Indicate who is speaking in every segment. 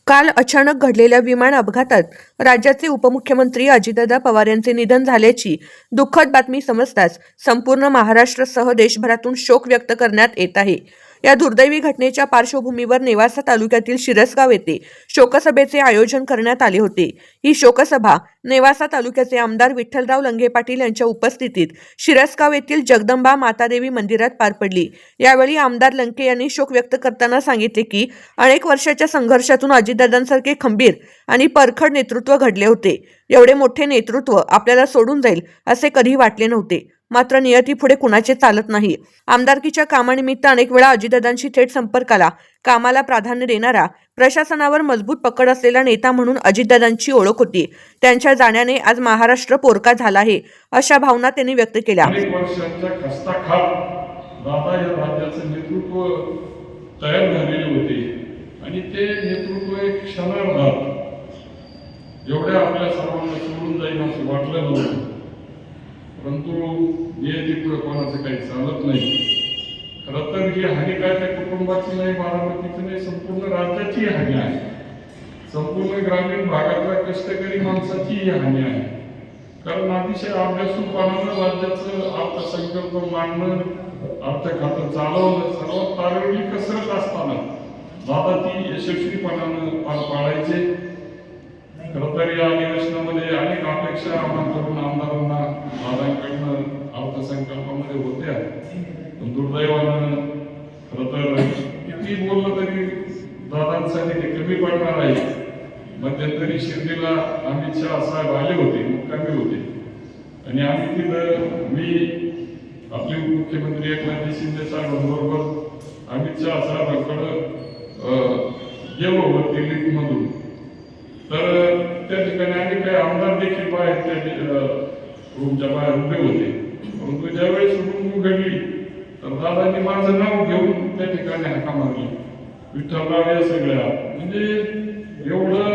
Speaker 1: काल अचानक घडलेल्या विमान अपघातात राज्याचे उपमुख्यमंत्री अजितदादा पवार यांचे निधन झाल्याची दुःखद बातमी समजताच संपूर्ण महाराष्ट्रासह देशभरातून शोक व्यक्त करण्यात येत आहे। या दुर्दैवी घटनेच्या पार्श्वभूमीवर नेवासा तालुक्यातील शिरसगाव येथे शोकसभेचे आयोजन करण्यात आले होते। ही शोकसभा नेवासा तालुक्याचे आमदार विठ्ठलराव लंगे पाटील यांच्या उपस्थितीत शिरसगाव येथील जगदंबा मातादेवी मंदिरात पार पडली। यावेळी आमदार लंके यांनी शोक व्यक्त करताना सांगितले की अनेक वर्षाच्या संघर्षातून अजितदादांसारखे खंबीर आणि परखड नेतृत्व घडले होते। एवढे मोठे नेतृत्व आपल्याला सोडून जाईल असे कधी वाटले नव्हते, मात्र नियती पुढे कुणाचे चालत नाही। आमदारकीच्या कामानिमित्त अनेक वेळा अजितदादांशी थेट संपर्काला, कामाला प्राधान्य देणारा, प्रशासनावर मजबूत पकड असलेला नेता म्हणून अजितदादांची ओळख होती। त्यांच्या जाण्याने आज महाराष्ट्र पोरका झाला आहे, अशा भावना त्यांनी व्यक्त केल्या।
Speaker 2: अनेक वर्षांच्या कष्टाखाल दादा या राज्याचे नेतृत्व तयार झालेले होते आणि ते नेतृत्व एक क्षणार्धात एवढ्या आपल्या सर्वांना सोडून जाईल असं वाटलं नव्हतं, परंतु नियतीपुढे कोणाचं काही चालत नाही। खरं तर ही हानी काय त्या कुटुंबाची नाही, बारामतीची नाही, संपूर्ण राज्याची हानी आहे। संपूर्ण ग्रामीण भागातल्या कष्टकरी माणसाची ही हानी आहे। कारण अतिशय अभ्यासूपणानं राज्याचं अर्थसंकल्प मांडणं, अर्थखातं चालवणं सर्वात तारेवरली कसरत असताना दादा ती यशस्वीपणानं पार पाडायचे। खरं तर या अधिवेशनामध्ये अनेक अपेक्षा आम्हाला तरुण आमदारांना दादांकडनं अर्थसंकल्पामध्ये होत्या, पण दुर्दैवानं खरं तर किती बोललं तरी दादांसाठी ते कमी पडणार आहे। मध्यंतरी शिर्डीला अमित शाह साहेब आले होते, मुक्कामी होते आणि आम्ही तिथं मी आपले मुख्यमंत्री एकनाथ शिंदे साहेबांबरोबर अमित शाह साहेबांकडं गेलो दिल्लीमधून। तर त्या ठिकाणी आम्ही काही आमदार देखील बाहेर त्या रूमच्या बाहेर उभे होते, परंतु ज्यावेळेस रूम उघडली तर दादांनी माझं नाव घेऊन त्या ठिकाणी हाका मारली, विठ्ठलराव या सगळ्या। म्हणजे एवढं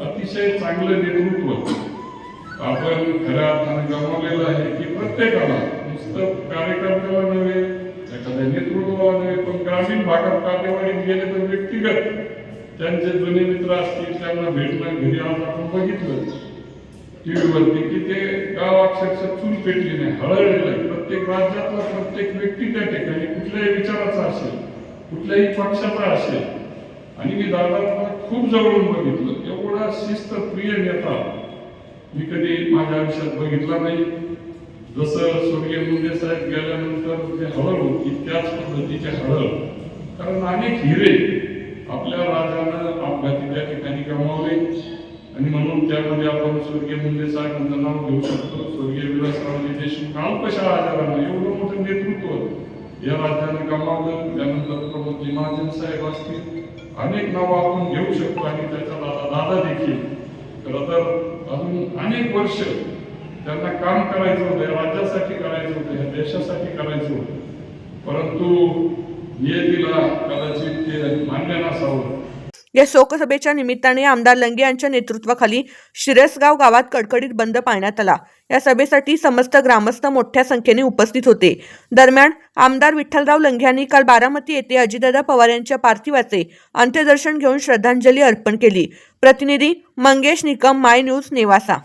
Speaker 2: अतिशय चांगलं नेतृत्व आपण खऱ्या अर्थानं गमावलेलं आहे की प्रत्येकाला, नुसतं कार्यकर्त्याला नव्हे, एखाद्या नेतृत्वाला नव्हे, पण ग्रामीण भागात काटेवाडीत गेले तर व्यक्तिगत त्यांचे जुने मित्र असतील त्यांना भेटणं, घरी आज आपण बघितलं टीव्हीवरती की ते गाव अक्षरशः चूल पेटली नाही, हळहळलेलं आहे। प्रत्येक राज्यातला प्रत्येक व्यक्ती त्या ठिकाणी कुठल्याही विचाराचा असेल, कुठल्याही पक्षाचा असेल, आणि मी दादांना खूप जवळून बघितलं। एवढा शिस्तप्रिय नेता मी कधी माझ्या आयुष्यात बघितला नाही। जसं स्वर्गीय मुंडे साहेब गेल्यानंतर जे हळहळ होती त्याच पद्धतीचे हळहळ, कारण अनेक हिरे आपल्या राजानं अपघाती त्या ठिकाणी गमावले आणि म्हणून त्यामध्ये आपण स्वर्गीय मुंडे साहेबांचं नाव घेऊ शकतो। स्वर्गीय विलासरावजी देशमुख अल्पशा आजारानं एवढं मोठं नेतृत्व या राज्यानं गमावलं। त्यानंतर प्रमोदजी महाजन साहेब असतील, अनेक नावं आपण घेऊ शकतो आणि त्याचा दादा देखील। खरं तर अजून अनेक वर्ष त्यांना काम करायचं होतं, या राज्यासाठी करायचं होतं, या देशासाठी करायचं होतं, परंतु नियतीला कदाचित ते मान्य नसावं।
Speaker 1: या शोकसभेच्या निमित्ताने आमदार लंगे यांच्या नेतृत्वाखाली शिरसगाव गावात कडकडीत बंद पाळण्यात आला। या सभेसाठी समस्त ग्रामस्थ मोठ्या संख्येने उपस्थित होते। दरम्यान आमदार विठ्ठलराव लंगे यांनी काल बारामती येथे अजितदादा पवार यांच्या पार्थिवाचे अंत्यदर्शन घेऊन श्रद्धांजली अर्पण केली। प्रतिनिधी मंगेश निकम, माय न्यूज, नेवासा।